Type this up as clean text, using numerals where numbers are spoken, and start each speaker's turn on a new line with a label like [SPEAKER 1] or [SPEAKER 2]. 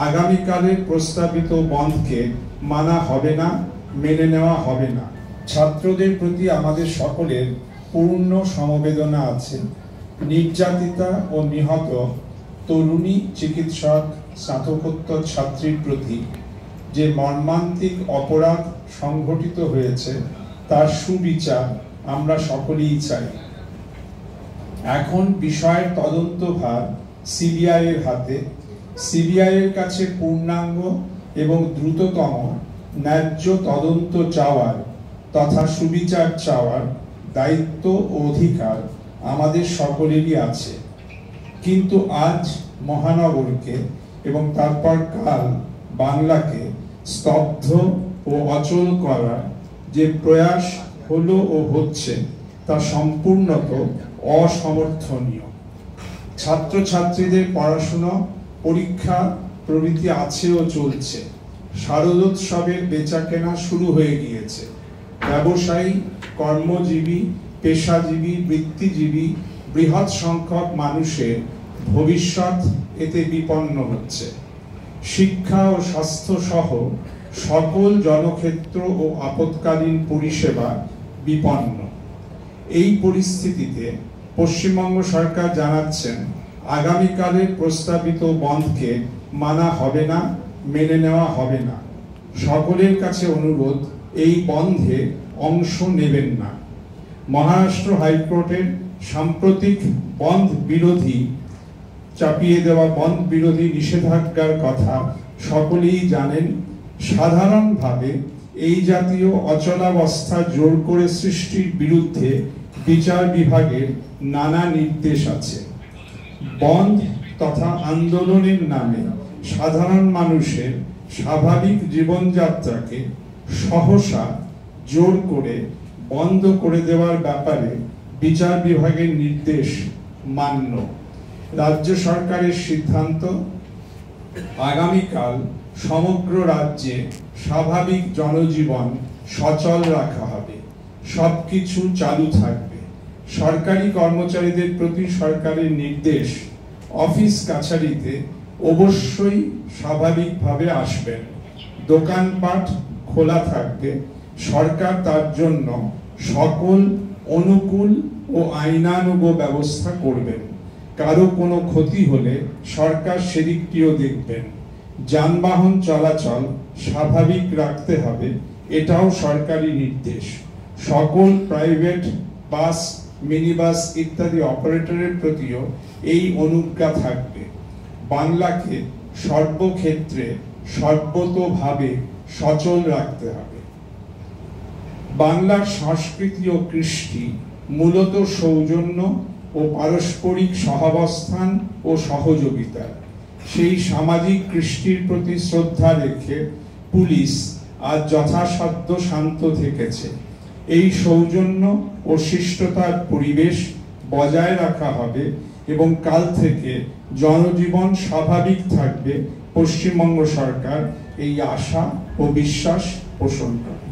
[SPEAKER 1] আগামীকালের প্রস্তাবিত বন্ধকে মানা হবে না, মেনে নেওয়া হবে না। ছাত্রদের প্রতি আমাদের সকলের পূর্ণ সমবেদনা আছে। নির্যাতিতা ও নিহত তরুণী চিকিৎসক স্নাতকোত্তর ছাত্রীর প্রতি যে মর্মান্তিক অপরাধ সংঘটিত হয়েছে তার সুবিচার আমরা সকলেই চাই। এখন বিষয়ের তদন্তভার সিবিআই এর হাতে। সিবিআই এর কাছে পূর্ণাঙ্গ এবং দ্রুততম ন্যায্য তদন্ত চাওয়ার তথা সুবিচার চাওয়ার দায়িত্ব ও অধিকার আমাদের সকলেরই আছে। কিন্তু আজ মহানগরকে এবং তারপর কাল বাংলাকে স্তব্ধ ও অচল করার যে প্রয়াস হলো ও হচ্ছে তা সম্পূর্ণত অসমর্থনীয়। ছাত্রছাত্রীদের পড়াশোনা, পরীক্ষা প্রভৃতি আছে ও চলছে। শারদোৎসবের বেচাকেনা শুরু হয়ে গিয়েছে। ব্যবসায়ী, কর্মজীবী, পেশাজীবী, বৃত্তিজীবী বৃহৎ সংখ্যক মানুষের ভবিষ্যৎ এতে বিপন্ন হচ্ছে। শিক্ষা ও স্বাস্থ্য সহ সকল জনক্ষেত্র ও আপৎকালীন পরিষেবা বিপন্ন। এই পরিস্থিতিতে পশ্চিমবঙ্গ সরকার জানাচ্ছেন আগামীকালের প্রস্তাবিত বন্ধকে মানা হবে না, মেনে নেওয়া হবে না। সকলের কাছে অনুরোধ, এই বন্ধে অংশ নেবেন না। মহারাষ্ট্র হাইকোর্টের সাম্প্রতিক বন্ধ বিরোধী চাপিয়ে দেওয়া বন্ধ বিরোধী নিষেধাজ্ঞার কথা সকলেই জানেন। সাধারণভাবে এই জাতীয় অচলাবস্থা জোর করে সৃষ্টির বিরুদ্ধে বিচার বিভাগের নানা নির্দেশ আছে। বন্ধ তথা আন্দোলনের নামে সাধারণ মানুষের স্বাভাবিক জীবনযাত্রাকে সহসা জোর করে বন্ধ করে দেওয়ার ব্যাপারে বিচার বিভাগের নির্দেশ মান্য। রাজ্য সরকারের সিদ্ধান্ত, আগামীকাল সমগ্র রাজ্যে স্বাভাবিক জনজীবন সচল রাখা হবে, সবকিছু চালু থাকবে। সরকারি কর্মচারীদের প্রতি সরকারের নির্দেশ, অফিস কাছারিতে অবশ্যই স্বাভাবিকভাবে আসবেন। দোকানপাট খোলা থাকবে। সরকার তার জন্য সকল অনুকূল ও আইনানুগ ব্যবস্থা করবেন। কারো কোনো ক্ষতি হলে সরকার সেদিকটিও দেখবেন। যানবাহন চলাচল স্বাভাবিক রাখতে হবে, এটাও সরকারি নির্দেশ। সকল প্রাইভেট বাস, মিনি বাস ইত্যাদি অপারেটরের প্রতিও এই অনুজ্ঞা থাকবে। বাংলাকে সর্বক্ষেত্রে সর্বতোভাবে সচল রাখতে হবে। বাংলার সংস্কৃতি ও কৃষ্টি মূলত সৌজন্য ও পারস্পরিক সহাবস্থান ও সহযোগিতা। সেই সামাজিক কৃষ্টির প্রতি শ্রদ্ধা রেখে পুলিশ আজ যথাসাধ্য শান্ত থেকেছে। এই সৌজন্য ও শিষ্টতার পরিবেশ বজায় রাখা হবে এবং কাল থেকে জনজীবন স্বাভাবিক থাকবে। পশ্চিমবঙ্গ সরকার এই আশা ও বিশ্বাস পোষণ করে।